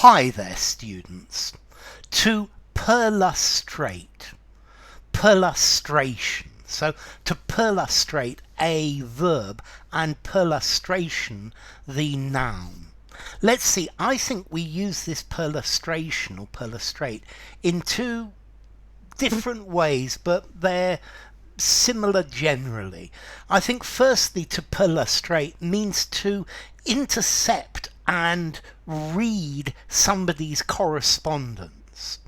Hi there, students. To perlustrate, perlustration. So to perlustrate, a verb, and perlustration, the noun. Let's see, I think we use this perlustration or perlustrate in two different ways, but they're similar generally. I think firstly to perlustrate means to intercept and read somebody's correspondence.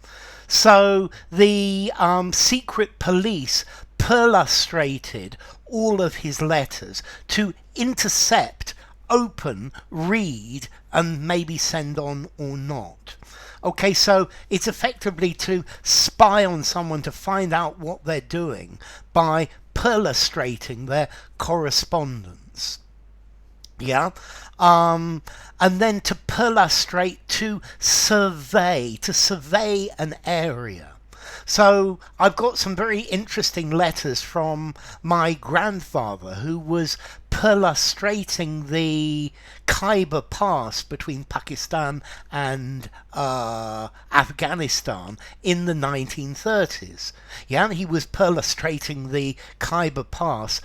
So the secret police perlustrated all of his letters to intercept, open, read, and maybe send on or not. Okay, so it's effectively to spy on someone to find out what they're doing by perlustrating their correspondence. Yeah. And then to perlustrate, to survey an area. So I've got some very interesting letters from my grandfather who was perlustrating the Khyber Pass between Pakistan and Afghanistan in the 1930s. Yeah, he was perlustrating the Khyber Pass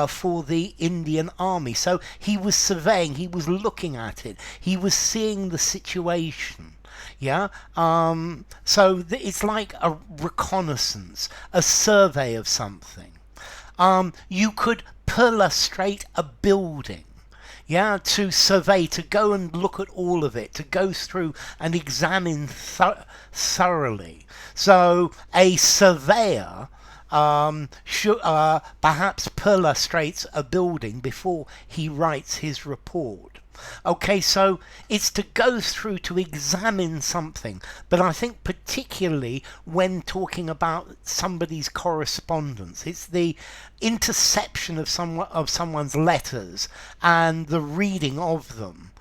for the Indian Army. So he was surveying, he was looking at it, he was seeing the situation. Yeah, so it's like a reconnaissance, a survey of something. You could perlustrate a building. Yeah, to survey, to go and look at all of it, to go through and examine thoroughly. So a surveyor perhaps perlustrates a building before he writes his report. Okay, so it's to go through, to examine something, but I think particularly when talking about somebody's correspondence, it's the interception of someone's letters and the reading of them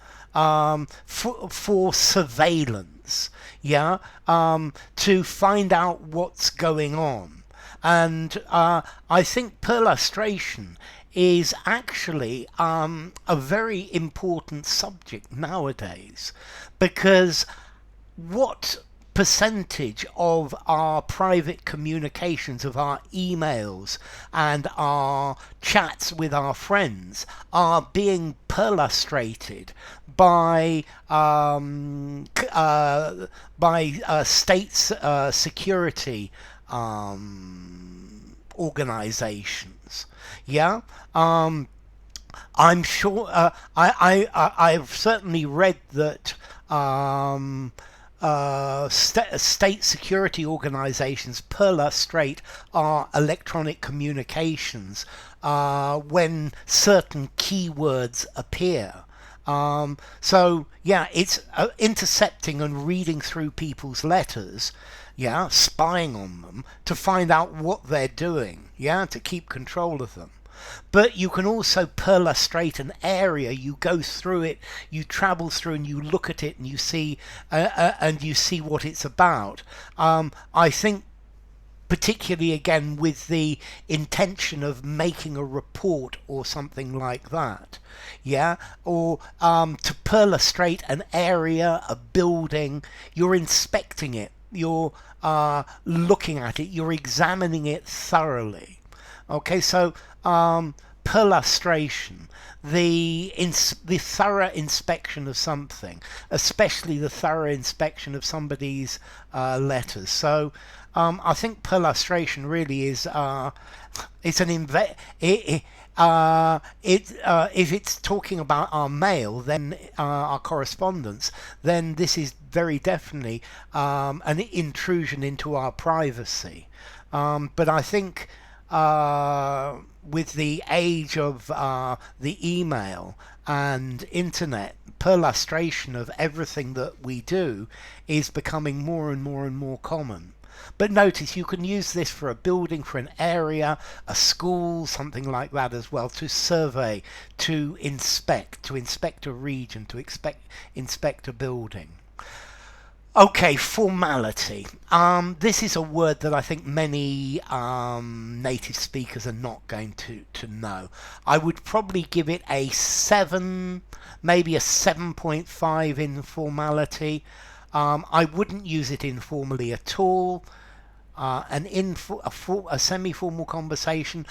for surveillance, yeah, to find out what's going on. And I think perlustration is actually a very important subject nowadays, because what percentage of our private communications, of our emails and our chats with our friends are being perlustrated by state security organizations. Yeah, I'm sure. I've certainly read that state security organizations perlustrate our electronic communications when certain keywords appear. So yeah, it's intercepting and reading through people's letters, yeah, spying on them to find out what they're doing, yeah, to keep control of them. But you can also perlustrate an area. You go through it, you travel through, and you look at it, and you see what it's about. I think particularly again with the intention of making a report or something like that, yeah, or to perlustrate an area, a building. You're inspecting it, you're looking at it, you're examining it thoroughly. Okay, so perlustration, the thorough inspection of something, especially the thorough inspection of somebody's letters. So I think perlustration really is it's an if it's talking about our mail, then our correspondence, then this is very definitely an intrusion into our privacy. But I think with the age of the email and internet, perlustration of everything that we do is becoming more and more and more common. But notice you can use this for a building, for an area, a school, something like that as well, to survey, to inspect a region, to inspect a building. Okay, formality. This is a word that I think many native speakers are not going to know. I would probably give it a 7, maybe a 7.5 in formality. I wouldn't use it informally at all. A semi-formal conversation,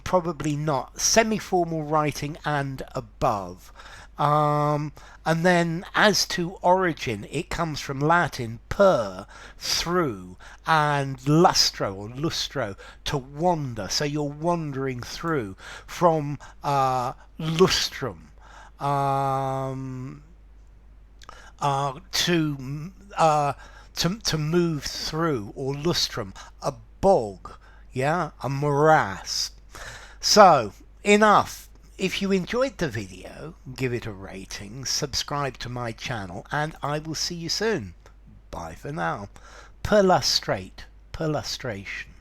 probably not. Semi-formal writing and above. And then as to origin, it comes from Latin per, through, and lustro or lustro, to wander. So you're wandering through from lustrum. To to move through, or lustrum, a bog, yeah, a morass. So enough. If you enjoyed the video, give it a rating, subscribe to my channel, and I will see you soon. Bye for now. Perlustrate Perlustration.